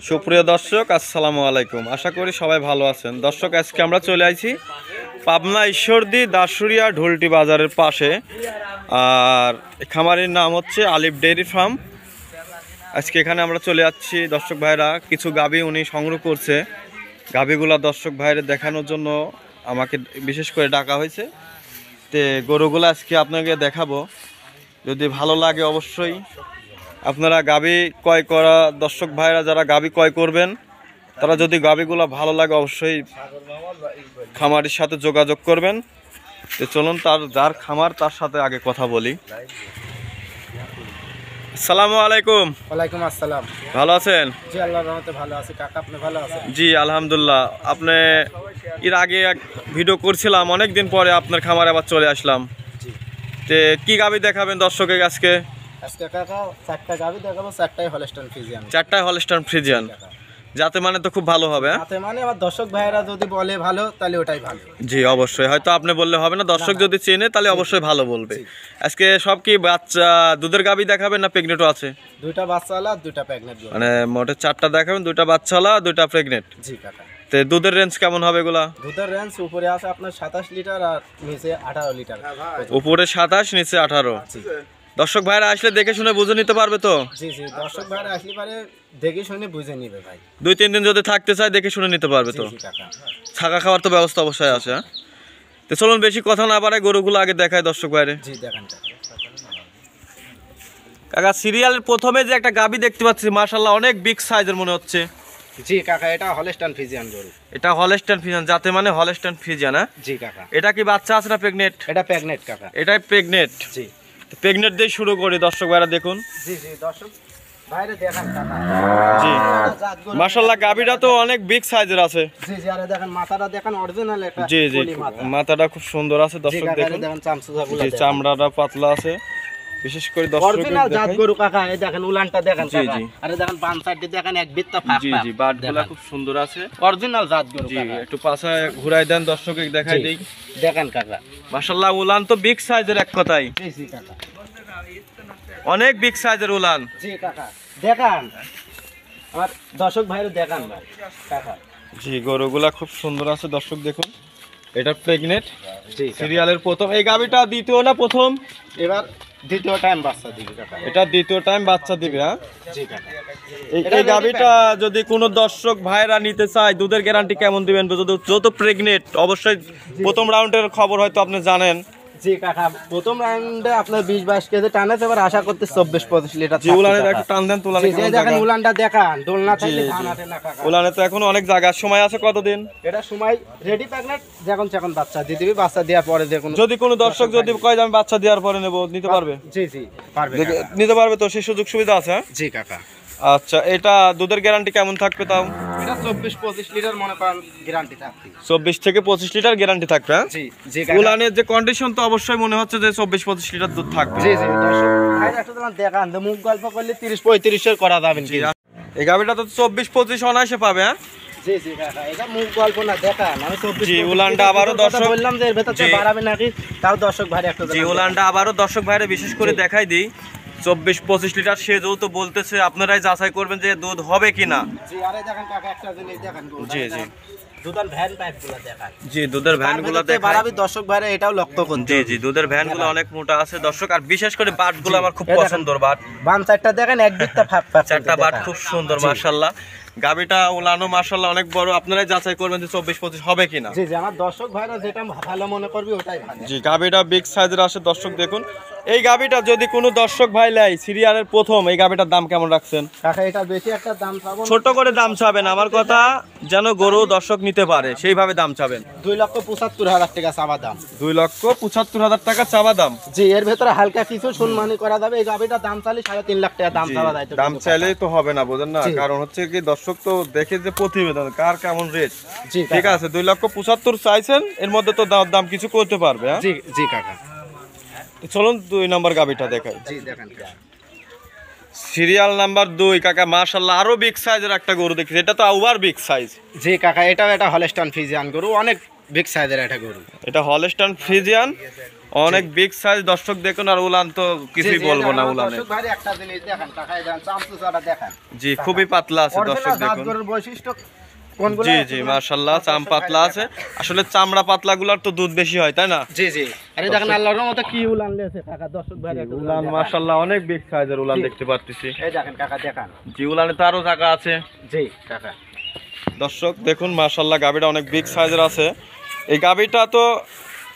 সুপ্রিয় দর্শক, আসসালামু আলাইকুম। আশা করি সবাই ভালো আছেন। দর্শক, আজকে আমরা চলে আসছি পাবনা ঈশ্বরদী দাসুরিয়া ঢোলটি বাজারের পাশে। আর খামারের নাম হচ্ছে আলিফ ডেইরি ফার্ম। আজকে এখানে আমরা চলে যাচ্ছি দর্শক ভাইরা, কিছু গাভী উনি সংগ্রহ করছে। গাভীগুলা দর্শক ভাইরা দেখানোর জন্য আমাকে বিশেষ করে ডাকা হয়েছে। তে গরুগুলো আজকে আপনাকে দেখাবো। যদি ভালো লাগে অবশ্যই আপনারা গাভী ক্রয় করা দর্শক ভাইরা যারা গাভী ক্রয় করবেন, তারা যদি গাভীগুলো ভালো লাগে অবশ্যই খামারের সাথে যোগাযোগ করবেন। তো চলুন যার খামার তার সাথে আগে কথা বলি। আসসালামু আলাইকুম। ওয়ালাইকুম আসসালাম। ভালো আছেন? জি, আল্লাহর রহমতে ভালো আছি কাকা, আপনি ভালো আছেন? জি আলহামদুলিল্লাহ। আপনি এর আগে এক ভিডিও করছিলাম, অনেক দিন পরে আপনার খামারে আবার চলে আসলাম। জি। তে কি গাভী দেখাবেন দর্শকে আজকে? আজকে কাকা চারটা গাভী দেখাবো, চারটাই হলস্টাইন ফ্রিজিয়ান। চারটায় হলস্টাইন ফ্রিজিয়ান, যাতে মানে তো খুব ভালো হবে। যাতে মানে আমার দর্শক ভাইরা যদি বলে ভালো, তাহলে ওটাই ভালো। জি অবশ্যই, হয়তো আপনি বললে হবে না, দর্শক যদি চেনে তাহলে অবশ্যই ভালো বলবে। আজকে সব কি বাচ্চা দুধের গাভী দেখাবেন না প্রেগনেন্টও আছে? দুইটা বাচ্চাওয়ালা, দুইটা প্রেগনেন্ট। মানে মোটে চারটা দেখাবেন, দুইটা বাচ্চাওয়ালা, দুইটা প্রেগনেন্ট। জি কাকা। তো দুধের রেঞ্জ কেমন হবে এগুলা? দুধের রেঞ্জ উপরে আছে আপনার 27 লিটার আর নিচে 18 লিটার। উপরে 27, নিচে 18। দর্শক ভাইরা আসলে দেখে শুনে বুঝে নিতে পারবে তো? জি জি, দর্শক ভাইরা আসলে পারে দেখে শুনে বুঝে নিবে ভাই। 2-3 দিন যদি থাকতে চায় দেখে শুনে নিতে পারবে তো? জি কাকা। থাকা খাওয়ার তো ব্যবস্থা অবশ্যই আছে। তো চলুন বেশি কথা না বাড়ায় গরুগুলো আগে দেখায় দর্শক ভাইরে। জি দেখান কাকা, সিরিয়ালের প্রথমে যে একটা গাভী দেখতে পাচ্ছি, মাশাআল্লাহ অনেক বিগ সাইজের মনে হচ্ছে। জি কাকা, এটা হলস্টাইন ফ্রিজিয়ান গরু। এটা হলস্টাইন ফ্রিজিয়ান, যাতে মানে হলস্টাইন ফ্রিজিয়ান। হ্যাঁ জি কাকা। এটা কি বাচ্চা আছে না প্রেগনেন্ট? এটা প্রেগনেন্ট কাকা। এটাই প্রেগনেন্ট। জি। প্রেগনেন্ট দিয়ে শুরু করি দর্শক ভাইরা দেখুন। জি জি, দর্শক ভাইরে দেখান কাকা। জি মাশাআল্লাহ, গাভীটা তো অনেক বিগ সাইজের আছে। জি জি, আরে দেখেন মাথাটা দেখেন অরিজিনাল একটা। জি জি, মাথাটা খুব সুন্দর আছে দর্শক দেখুন। দেখেন চামচুজাগুলো, জি চামড়াটা পাতলা আছে, বিশেষ করে দর্শক অরিজিনাল জাত গরু কাকা। এই দেখেন উলানটা দেখেন জি কাকা। জি, আরে দেখেন বাম সাইডে দেখেন এক বিত্তা ফাঁক। জি জি, বাটগুলা খুব সুন্দর আছে, অরিজিনাল জাত গরু জি। কাকা। একটু পাছা ঘুরাই দেন দর্শকে দেখাই দেই। দেখেন কাকা, মাশাআল্লাহ উলান তো বিগ সাইজের এক কথাই। জি জি কাকা, অনেক বিগ সাইজের উলান। জি কাকা দেখান আমার দর্শক ভাইরে দেখান ভাই কাকা। জি গরুগুলা খুব সুন্দর আছে দর্শক দেখুন। এটা প্রেগনেন্ট। জি, সিরিয়ালের প্রথম। এই গাভীটা দ্বিতীয় না প্রথম? এবার দ্বিতীয় টাইম বাচ্চা দিবে কাকা। এটা দ্বিতীয় টাইম বাচ্চা দিবে। হ্যাঁ জি কাকা। এই গাভীটা যদি কোনো দর্শক ভাইরা নিতে চায়, দুধের গ্যারান্টি কেমন দিবেন? যেহেতু প্রেগনেন্ট, অবশ্যই প্রথম রাউন্ডের খবর হয়তো আপনি জানেন। জি কাকা, প্রথম রাউন্ডে আপনার 20-22 কেজি টানেছে, এবার আশা করতে 24-25 লিটার। জি উলানে একটু টান দেন, তুলানে জি দেখেন উলানটা দেখান, দোলনা থাকলে ধান আটে না কাকা। উলানে তো এখন অনেক জায়গা সময় আছে। কতদিন? এটা সময় রেডি প্রেগনেন্ট, যখন বাচ্চা দিয়ে দিবি, বাচ্চা দেওয়ার পরে দেখুন। যদি কোনো দর্শক যদি কয় যে আমি বাচ্চা দেওয়ার পরে নেব, নিতে পারবে? জি জি পারবে, নিতে পারবে তো? সেই সুযোগ সুবিধা আছে? জি কাকা। আচ্ছা, এটা দুধের গ্যারান্টি কেমন থাকবে তাও? এটা 24-25 লিটার মনে করেন গ্যারান্টি থাকবে। 24 থেকে 25 লিটার গ্যারান্টি থাকবে। জি জি, উলানের যে কন্ডিশন তো অবশ্যই মনে হচ্ছে যে 24-25 লিটার দুধ থাকবে। জি জি, দর্শক ভাই একটা দেখান, মুখ গল্প করলে 30-35 এর করা যাবেন কি? এই গাভীটা তো 24-25 অনায়াসে পাবে। হ্যাঁ জি জি কাকা, এটা মুখ গল্প না, দেখান। আমি 24 জি উলানটা আবারও দর্শক বললাম যে এর ভেতর থেকে বাড়াবে নাকি, তাও দর্শক ভাই একটা জি উলানটা আবারও দর্শক ভাইরে বিশেষ করে দেখাই দিই। 24-25 লিটার সে যেহেতু বলতেছে, আপনারাই যাচাই করবেন যে দুধ হবে কিনা। জি আরে দেখেন কাকা, একটা জিনিস দেখেন। জি জি, দুধের ভ্যান পাইপগুলো দেখান। জি দুধের ভ্যানগুলো দেখাই। বাড়াবে দর্শক ভাইরা, এটাও লক্ষ্য করুন। জি জি, দুধের ভ্যানগুলো অনেক মোটা আছে দর্শক। আর বিশেষ করে বাটগুলো আমার খুব পছন্দের। বাট বাম সাইডটা দেখেন এক বিত্তা ফাঁক ফাঁক, চারটা বাট খুব সুন্দর মাশাআল্লাহ। গাভীটা উলানো মাশাআল্লাহ অনেক বড়। আপনারাই যাচাই করবেন যে 24-25 হবে কিনা। জি জি, আমার দর্শক ভাইরা যেটা ভালো মনে করবে ওটাই ভালো। জি গাভীটা বিগ সাইজের আছে দর্শক দেখুন। এই গাভীটা যদি কোনো দর্শক ভাই লাই সিরিয়ালের প্রথম, এই গাভীটার দাম কেমন রাখছেন? কাকা এটা বেশি একটা দাম চাবো, ছোট করে দাম চাবেন। আমার কথা যেন গরু দর্শক নিতে পারে সেইভাবে দাম চাবেন। 2,75,000 টাকা চাওয়া দাম। 2,75,000 টাকা চাওয়া দাম। জি, এর ভেতরে হালকা কিছু সম্মানী করা যাবে। এই গাভীটার দাম চাইলে 3.5 লাখ টাকা দাম চাওয়া যায়। দাম চাইলেই তো হবে না, বোঝেন না? কারণ হচ্ছে কি দর্শক তো দেখে যে প্রতিবেদন কার কেমন রেট। ঠিক আছে, 2,75,000 চাইছেন, এর মধ্যে তো দাম কিছু করতে পারবে। জি জি কাকা, চলুন 2 নম্বর গাভীটা দেখাই। জি দেখেন সিরিয়াল নাম্বার 2 কাকা, মাশাআল্লাহ আরো বিগ সাইজের একটা গরু দেখছি। এটা তো ওভার বিগ সাইজ। জি কাকা, এটাও এটা হলস্টাইন ফ্রিজিয়ান গরু, অনেক বিগ সাইজের একটা গরু। এটা হলস্টাইন ফ্রিজিয়ান, অনেক বিগ সাইজ দর্শক দেখুন। আর উলান তো কিছুই বলবো না উলানে। দর্শক ভাই একটা জিনিস দেখেন কাকা, এই দেখেন চামচুচাটা দেখেন। জি খুবই পাতলা আছে দর্শক দেখুন। গরুর বৈশিষ্ট্য কোনগুলো? জি জি মাশাআল্লাহ, চাম পাতলা আছে। আসলে চামড়া পাতলাগুলোর তো দুধ বেশি হয়, তাই না? জি জি। আরে দেখেন আল্লাহর রহমতে কি উলান লেছে কাকা, দর্শক ভাই একটু উলান মাশাআল্লাহ অনেক বিগ সাইজের উলান দেখতে পাচ্ছি। এই দেখেন কাকা দেখেন। জি উলানে তো আরো জায়গা আছে। জি কাকা দর্শক দেখুন মাশাআল্লাহ গাবিটা অনেক বিগ সাইজের আছে। এই গাবিটা তো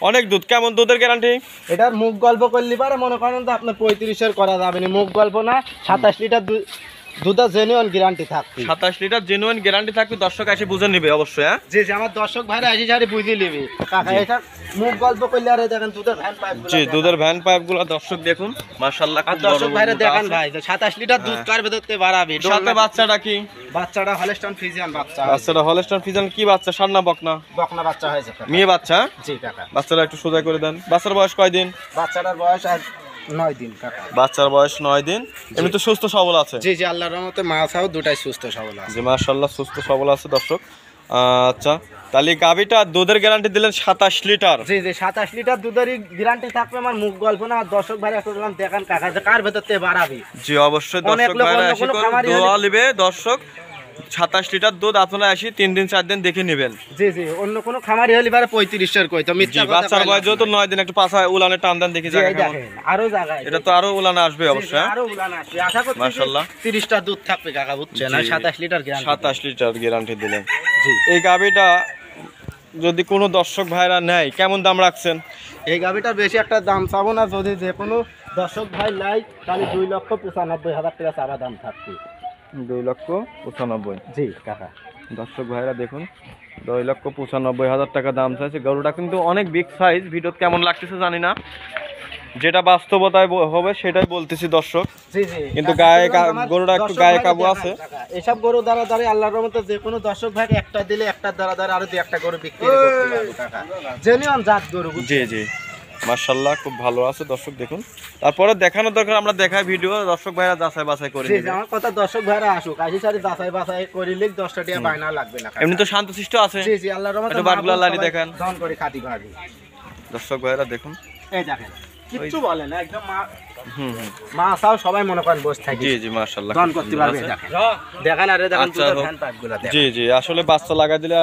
অনেক দুধ। কেমন দুধের গ্যারান্টি? এটার মুখ গল্প করলি পারে মনে করেন তো আপনার 35-এর করা যাবে না, মুখ গল্প না। 27 লিটার দুধের জেনুইন গ্যারান্টি থাকবে। 27 লিটার জেনুইন গ্যারান্টি থাকবে। দর্শক এসে বুঝে নেবে অবশ্যই। হ্যাঁ জি জি, আমার দর্শক ভাইরা এসে সারি বুঝে নেবে কাকা। এটা মুখ গল্প করলে আর এই দেখেন দুধের ভ্যান পাইপ। জি দুধের ভ্যান পাইপগুলো দর্শক দেখুন মাশাআল্লাহ আর খুব দর্শক বড় ভাইরা বড় দেখেন আছে। ভাই যে 27 লিটার দুধ কার ভেতরতে বাড়াবে। সাথে বাচ্চাটা কি? বাচ্চাটা হলস্টাইন ফ্রিজিয়ান বাচ্চা। বাচ্চাটা হলস্টাইন ফ্রিজিয়ান কি বাচ্চা? সার না বকনা? বকনা বাচ্চা হয়েছে কাকা। মেয়ে বাচ্চা? জি কাকা। বাচ্চাটা একটু সোজা করে দেন। বাচ্চার বয়স কয়দিন? বাচ্চাটার বয়স আর 9 দিন কাকা। বাচ্চার বয়স 9 দিন। এমনি তো সুস্থ সবল আছে? জি জি, আল্লাহর রহমতে মাছাও দুটাই সুস্থ সবল আছে। জি মাশাআল্লাহ সুস্থ সবল আছে দর্শক। আচ্ছা তাহলে গাবিটা দুধের গ্যারান্টি দিলেন 27 লিটার। জি জি, 27 লিটার দুধেরই গ্যারান্টি থাকবে। আমার মুখ গল্প না। আর দর্শক ভাইরা একটু বললাম দেখেন কাকা যে কার ভেতরতে বাড়াবে। জি অবশ্যই অনেক দর্শক লোক ভাইরা অন্য এসে কোনো খামারি দোয়া নেবে। দর্শক 27 লিটার দুধ আপনারা এসে 3 দিন 4 দিন দেখে নেবেন। জি জি, অন্য কোনো খামারি হলে বারে 35-এর কইতো জি মিথ্যা কথা। বাচ্চার বয়স যেহেতু 9 দিন একটু পাছা উলানে টান দেন দেখি জায়গা কেমন। দেখেন আরো জায়গা এটা তো আরো উলানে আসবে অবশ্যই। আরো উলান আসবে আশা করছি। মাশাআল্লাহ 30টা দুধ থাকবে কাকা, বুঝছেন? আর 27 লিটার গ্যারান্টি। 27 লিটার গ্যারান্টি দিলেন। জি, এই গাবিটা যদি কোনো দর্শক ভাইরা নেয় কেমন দাম রাখছেন? এই গাবিটার বেশি একটা দাম চাবো না। যদি যে কোনো দর্শক ভাই লাই তাহলে 2,95,000 টাকা চাওয়া দাম থাকবে। 2,95,000। জি কাকা। দর্শক ভাইরা দেখুন 2,95,000 টাকা দাম চাইছে। গরুটা কিন্তু অনেক বিগ সাইজ। ভিডিও কেমন লাগতেছে জানি না, যেটা বাস্তবতায় হবে সেটাই বলতেছি দর্শক। জি জি, কিন্তু গায়ে গরুটা একটু গায়ে কাবু আছে। এসব গরু দ্বারা দ্বারা আল্লাহর রহমতে যে কোনো দর্শক ভাই একটা দিলে একটার দ্বারা দ্বারা আরো 2-1টা গরু বিক্রি করতে পারবে কাকা। জেনুইন জাত গরু। জি জি মাশাআল্লাহ খুব ভালো আছে দর্শক দেখুন। তারপরে দেখানোর দরকার আমরা দেখাই ভিডিও, দর্শক ভাইরা যাচাই বাছাই করে জি নেবে। জি, আমার কথা দর্শক ভাইরা আসুক আসি সারি যাচাই বাছাই করিলে 10টা টাকা বাইনা লাগবে না কাকা। এমনি তো শান্তশিষ্ট আছে। জি জি, আল্লাহর রহমতে একটু বাটগুলা লাড়ি দেখান দন করে খাতি ভাবি। দর্শক ভাইরা দেখুন। এই দেখেন কিচ্ছু বলে না, একদম হুম মা চাও সবাই মনে করেন বসে থাকে। জি জি মাশাআল্লাহ দন করতে পারবে। দেখেন দেখেন আরে দেখেন আচ্ছা, দুধের হোক। ভ্যান পাইপগুলো দেখেন। জি জি আসলে বাচ্চা লাগা দিলে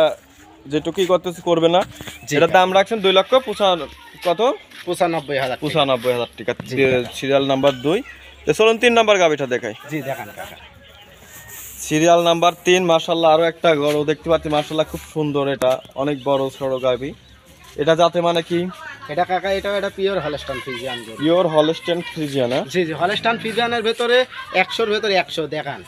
যেটুকুই করতেছে করবে না। জি, এটার দাম রাখছেন 2,95,000 কত? 95,000 টাকা। 95,000 টাকা। জি, সিরিয়াল নাম্বার 2। তো চলুন 3 নাম্বার গাবিটা দেখাই। জি দেখান কাকা। সিরিয়াল নাম্বার 3 মাশাআল্লাহ আরো একটা গরু দেখতে পাচ্ছি মাশাআল্লাহ খুব সুন্দর। এটা অনেক বড় সরো গাবি। এটা জাতে মানে কি? এটা কাকা এটা পিওর হলস্টাইন ফ্রিজিয়ান গরু। Pure Holstein Friesian. জি জি, হলস্টাইন ফ্রিজিয়ানের ভেতরে 100-র ভেতরে 100 দেখান।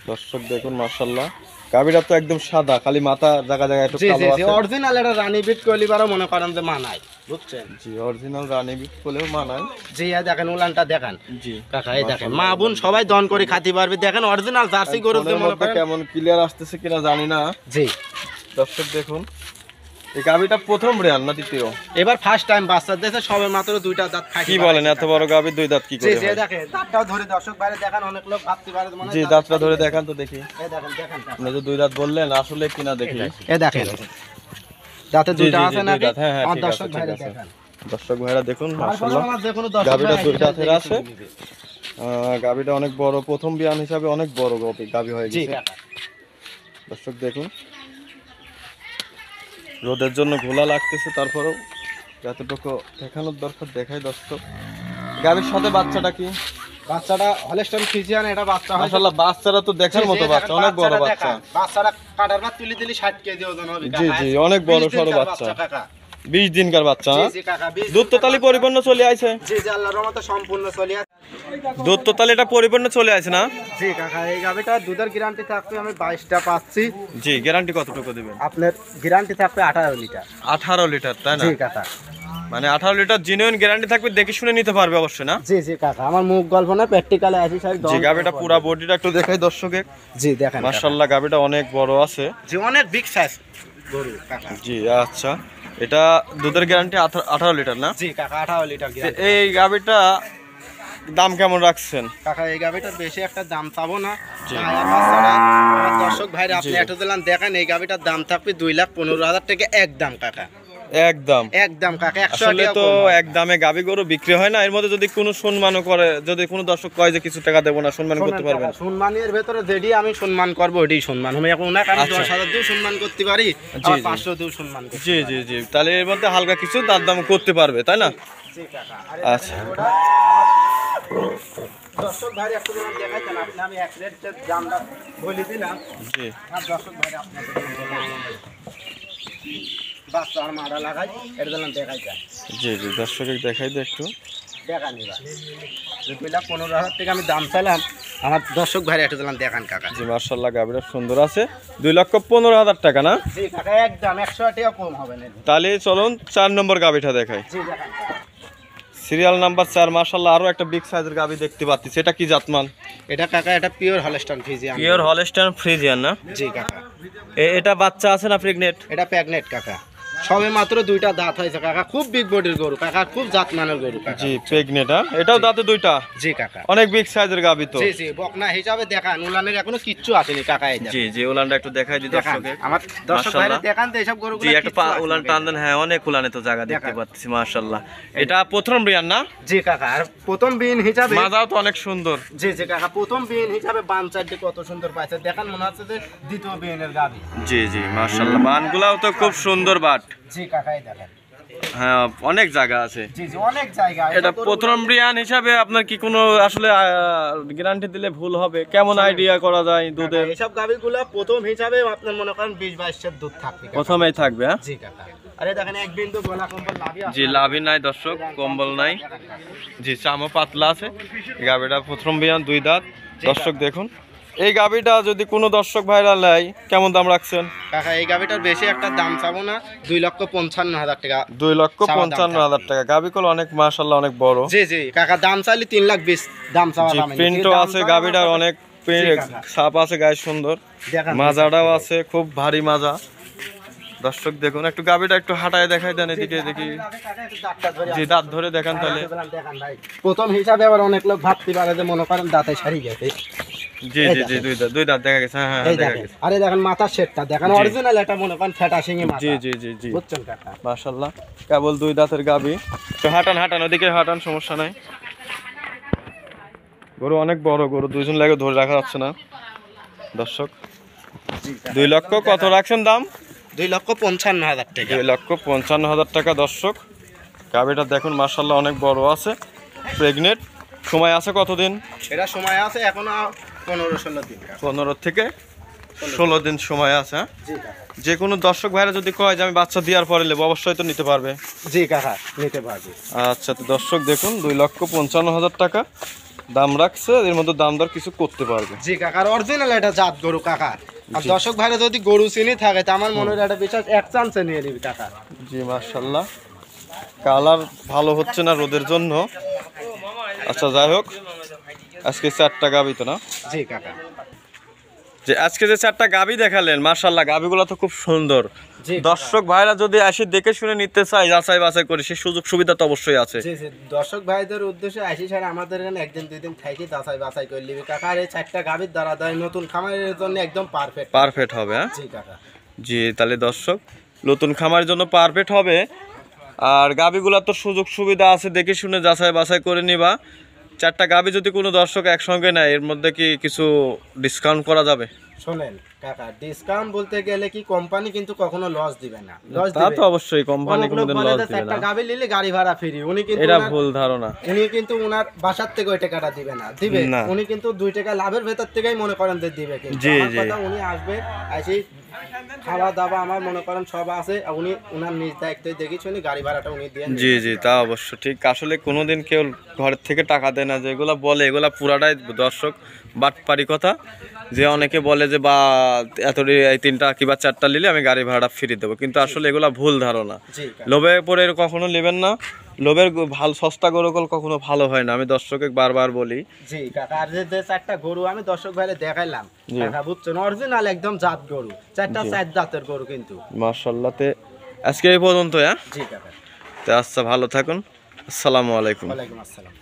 দর্শক দেখুন মাশাআল্লাহ গাবিটা তো একদম সাদা, খালি মাথা জায়গা জায়গায় একটু জি কালো জি জি, আছে। অরিজিনাল এটা রানী বিট কলিবারও মনে করেন যে মানায়, বুঝছেন? জি অরিজিনাল রানী বিট বলেও মানায়। জি এই দেখেন উলানটা দেখান জি কাকা। এই দেখেন মা বোন সবাই দন করে খাতি পারবে। দেখেন অরিজিনাল জার্সি গরু যে মনে করেন। কেমন ক্লিয়ার আসতেছে কিনা জানি না। জি দর্শক দেখুন এই গাবিটা প্রথম রেয়ান না দ্বিতীয়? এবার ফার্স্ট টাইম বাচ্চা দিয়েছে, সবে মাত্র 2টা দাঁত খাইছে। কি বলেন এত বড় গাবি 2 দাঁত কি জি করে জি, হয়? দেখেন দাঁতটাও ধরে দর্শক বাইরে দেখান। অনেক লোক ভাবতে পারে মনে হয় জি দাঁতটা ধরে দেখান তো দেখি। এই দেখেন দেখেন আপনি যে 2 দাঁত বললেন আসলে কিনা দেখি। এই দেখেন দাঁতে জি, দুইটা জি, আছে জি, না? দুই দাঁত, হ্যাঁ, হ্যাঁ, আমার ঠিক দর্শক আছে, ভাইরা ঠিক আছে। দেখান। দর্শক ভাইরা দেখুন তারপরে মাশাআল্লাহ আমার যে কোনো দর্শক গাবিটা ভাই 2 দাঁতের দেখে আছে। নিবে। গাবিটা অনেক বড়, প্রথম বিয়ান হিসাবে অনেক বড় গাবি হয়ে জি গেছে। কাকা। দর্শক দেখুন রোদের জন্য ঘোলা লাগতেছে, তারপরেও যতটুকু দেখানোর দরকার দেখাই দর্শক। গাবির সাথে বাচ্চাটা কি? বাচ্চাটা হলস্টাইন ফ্রিজিয়ান। এটা বাচ্চা হয় মাশাআল্লাহ বাচ্চারা তো দেখার মতো বাচ্চা, অনেক বড় বাচ্চা। বাচ্চাটা কাটার পর তুলি দিলি 60 কেজি ওজন হবে জি কাকা। জি অনেক বড় 20 সরো দিনকার বাচ্চা। কাকা। 20 দিনকার বাচ্চা। জি জি কাকা, 20 দুধ তো তালি পরিপূর্ণ চলে আইছে। জি জি, আল্লাহর রহমতে সম্পূর্ণ চলে আছে। দুধ তো তালি এটা পরিপূর্ণ চলে আইছে না? জি কাকা, এই গাবিটা দুধের গ্যারান্টি থাকবে আমি 22টা পাচ্ছি। জি গ্যারান্টি কতটুকু দিবেন? আপনার গ্যারান্টি থাকবে 18 লিটার। 18 লিটার তাই না? জি কাকা। মানে 18 লিটার জেনুইন গ্যারান্টি থাকবে, দেখে শুনে নিতে পারবে অবশ্যই না? জি জি কাকা, আমার মুখ গল্প না, প্র্যাকটিক্যালে আসি স্যার। জি গাবিটা পুরো বডিটা একটু দেখাই দর্শকে। জি দেখেন মাশাআল্লাহ গাবিটা অনেক বড় আছে। জি, অনেক বিগ সাইজ গরু কাকা। জি আচ্ছা, এটা দুধের গ্যারান্টি 18 লিটার না? জি কাকা, 18 লিটার গ্যারান্টি। এই গাবিটা দাম কেমন রাখছেন? কাকা এই গাবিটার বেশি একটা দাম চাবো না। জি। আর বাচ্চারা আমার দর্শক ভাইরা আপনি জি। একটু দিলাম দেখেন। এই গাবিটার দাম থাকবে 2,15,000 টাকা একদম কাকা। একদম একদম কাকা 100 আসলে টাকা তো কম হবে। এক দামে গাবি গরু বিক্রি হয় না, এর মধ্যে যদি কোনো সম্মানও করে, যদি কোনো দর্শক কয় যে কিছু টাকা দেবো না, সম্মান করতে শোনেন পারবেন? কাকা, সম্মানের ভেতরে যেটি আমি সম্মান করবো ওটাই সম্মান আমি এখন না, আমি আচ্ছা। 10,000 দিয়েও সম্মান করতে পারি, জি, আবার জি। 500 দিয়েও সম্মান করতে জি পারি। জি জি, তাহলে এর মধ্যে হালকা কিছু দাম দাম করতে পারবে, তাই না? জি কাকা। আরে আচ্ছা। দেখেন ওটা দর্শক ভাই একটু যেমন দেখাইতেন আপনি, আমি এক রেট দামটা বলে দিলাম, জি আর দর্শক ভাই আপনাদের বাচ্চা আর মারা লাগাই এটা দিলাম দেখাইতেন, জি জি, দর্শকের দেখাই দে একটু। দেখান এবার যে 2,15,000 টাকা আমি দাম চাইলাম, আমার দর্শক ভাই একটু দিলাম দেখান কাকা। জি মার্শাল্লাহ, গাবিটা সুন্দর আছে। 2,15,000 টাকা না? জি কাকা একদম 100 টাকা কম হবে না। তাহলে চলুন 4 নম্বর গাবিটা দেখাই। জি দেখান কাকা। সিরিয়াল নাম্বার 4, মার্শাল্লাহ আরো একটা বিগ সাইজের গাবি দেখতে পাচ্ছি। এটা কি জাতমান? এটা কাকা এটা pure Holstein Friesian. Pure Holstein Friesian না? জি কাকা। এটা বাচ্চা আছে না প্রেগনেন্ট? এটা প্রেগনেন্ট কাকা, সবে মাত্র 2টা দাঁত হয়েছে কাকা, খুব বিগ বডির গরু কাকা, খুব জাতমানের গরু কাকা। জি প্রেগনেন্ট, হ্যাঁ? এটাও দাঁতে 2টা? জি কাকা। অনেক বিগ সাইজের গাবি তো। জি জি, বকনা হিসাবে দেখান, উলানের এখনো কিচ্ছু আসেনি কাকা। এই জি জি, উলানটা একটু দেখাই দি দেখান দর্শককে। আমার দর্শক ভাইরা, মাশাআল্লাহ। দেখান তো এইসব গরুগুলো জি একটা উলান টান দেন, হ্যাঁ অনেক উলানে তো জায়গা দেখতে দেখান। পাচ্ছি মাশাআল্লাহ। এটা প্রথম বিয়ান না? জি কাকা। আর প্রথম বিন হিসাবে মাজাও তো অনেক সুন্দর। জি জি কাকা, প্রথম বিন হিসাবে বান চারটি কত সুন্দর পাইছে দেখান, মনে হচ্ছে যে দ্বিতীয় বিনের গাবি। জি জি মাশাআল্লাহ, বানগুলাও তো খুব সুন্দর বাট। জি কাকাই দেখেন। হ্যাঁ অনেক জায়গা আছে। জি জি, অনেক জায়গা। এটা প্রথম বিয়ান হিসাবে আপনার কি কোনো আসলে গ্যারান্টি দিলে ভুল হবে? কেমন আইডিয়া করা যায় দুধের? এইসব গাবিগুলো প্রথম হিসাবে আপনার মনে করেন 20-22 দুধ থাকবে কাকা। প্রথমেই থাকবে, হ্যাঁ? জি কাকা। আরে দেখেন এক বিন্দু গলা কম্বল লাভি আছে। জি লাভি নাই দর্শক, কম্বল নাই। জি চামও পাতলা আছে। গাবিটা প্রথম বিয়ান, 2 দাঁত। দর্শক দেখুন, এই গাবিটা যদি কোনো দর্শক ভাইরা নেয় কেমন দাম রাখছেন? কাকা এই গাবিটার বেশি একটা দাম চাবো না, 2,55,000 টাকা। 2,55,000 টাকা। গাবিকল অনেক মাশাআল্লাহ অনেক বড়। জি জি কাকা, দাম চাইলে 3,20,000 দাম চাওয়া জি দাম। প্রিন্টও আছে গাবিটার, অনেক ছাপ আছে গায়ে সুন্দর। দেখান মাজাটাও আছে, খুব ভারী মাজা। দর্শক দেখুন, একটু গাবিটা একটু হাঁটায় দেখাই দেন এদিকে দেখি। জি দাঁত ধরে দেখান তাহলে। দেখান ভাই, প্রথম হিসাবে আবার অনেক লোক ভাবতে পারে যে মনে করেন দাঁতে সারি গেছে। জি জি জি, 2 দাঁত দেখা গেছে। হ্যাঁ এই হ্যাঁ দেখা দেখেন, গেছে। আরে দেখেন মাথার শেডটা দেখেন, জি। অরিজিনাল এটা মনে করেন ফেটা শিঙি মাথা। জি জি জি জি বুঝছেন কাকা? মাশাআল্লাহ, কেবল 2 দাঁতের গাবি। তো হাঁটান হাঁটান, ওদিকে হাঁটান, সমস্যা নাই। গরু অনেক বড় গরু, 2 জন লাগে ধরে রাখা যাচ্ছে না দর্শক। 2 লক্ষ কত রাখছেন দাম? 2,55,000 টাকা। 2,55,000 টাকা দর্শক। গাবিটা দেখুন মাশাআল্লাহ অনেক বড় আছে, প্রেগনেন্ট। সময় আছে কতদিন? এটা সময় আছে এখনো 15-16 দিন কাকা। 15 থেকে 16 দিন সময় আছে, হ্যাঁ? জি কাকা। যে কোনো দর্শক ভাইরা যদি কয় যে আমি বাচ্চা দেওয়ার পরে নেবো, অবশ্যই তো নিতে পারবে। জি কাকা, নিতে পারবে। আচ্ছা, তো দর্শক দেখুন 2,55,000 টাকা দাম রাখছে, এর মধ্যে দাম দর কিছু করতে পারবে। জি কাকার অরিজিনাল এটা জাত গরু কাকা। আর দর্শক ভাইরা যদি গরু চিনি থাকে তা আমার মনে হয় এটা বিশ্বাস এক চান্সে নিয়ে নিবি কাকা। জি মাশাআল্লাহ, কালার ভালো হচ্ছে না রোদের জন্য। আচ্ছা যাই হোক, আজকে 4টা গাবি তো না? জি কাকা। যে আজকে যে 4টা গাবি দেখালেন মাশাআল্লাহ, গাবিগুলো তো খুব সুন্দর। জি দর্শক ভাইরা যদি আসি দেখে শুনে নিতে চায়, যাচাই বাছাই করে, সেই সুযোগ সুবিধা তো অবশ্যই আছে। জি জি, দর্শক ভাইদের উদ্দেশ্যে আসি স্যার, আমাদের এখানে একদিন 2 দিন থাকি যাচাই বাছাই করে নিবি কাকা। আর এই 4টা গাবির দ্বারা দেয় নতুন খামারের জন্য একদম পারফেক্ট। পারফেক্ট হবে, হ্যাঁ? জি কাকা। জি তাহলে দর্শক, নতুন খামারের জন্য পারফেক্ট হবে। আর গাবিগুলা তো সুযোগ সুবিধা আছে, দেখে শুনে যাচাই বাছাই করে নিবা। 4টা গাবি যদি কোনো দর্শক একসঙ্গে নেয়, এর মধ্যে কি কিছু ডিসকাউন্ট করা যাবে? শোনেন কাকা, ডিসকাউন্ট বলতে গেলে কি কোম্পানি কিন্তু কখনো লস দিবে না। লস তা দিবে তো অবশ্যই, কোম্পানি অনেক লোক কোনোদিন বলে লস যে দিবে 4টা না। গাবি নিলে গাড়ি ভাড়া ফ্রি, উনি কিন্তু এটা ভুল ধারণা। উনি কিন্তু উনার বাসার থেকে ওই টাকাটা দিবে না, দিবে না। উনি কিন্তু 2 টাকা লাভের ভেতর থেকেই মনে করেন যে দিবে। কিন্তু জি, আমার জি। কথা, উনি আসবে, আসি খাওয়া দাওয়া আমার মনে করেন সব আছে, উনি উনার নিজ দায়িত্বে দেখি শুনি গাড়ি ভাড়াটা উনি দিয়ে জি জি, তা অবশ্য ঠিক। আসলে কোনোদিন কেউ ঘরের থেকে টাকা দেয় না, যেগুলো বলে এগুলা পুরাটাই দর্শক বাটপারি কথা। যে অনেকে বলে যে বা এত এই 3টা কিংবা 4টা নিলে আমি গাড়ি ভাড়া ফ্রি দেবো, কিন্তু আসলে এগুলা ভুল ধারণা। জি কাকা। লোভে পড়ে কখনো নেবেন না। লোভের ভালো সস্তা গরুকল কখনো ভালো হয় না, আমি দর্শকে বারবার বলি। জি কাকা। আর যে 4টা গরু আমি দর্শক ভাইরে দেখাইলাম জি। কাকা, বুঝছেন অরিজিনাল একদম জাত গরু, 4টা 4 জাতের গরু কিন্তু। মাশাআল্লাহ, তে আজকে এই পর্যন্ত, হ্যাঁ? জি কাকা। তো আচ্ছা, ভালো থাকুন। আসসালামু আলাইকুম। ওয়ালাইকুম আসসালাম।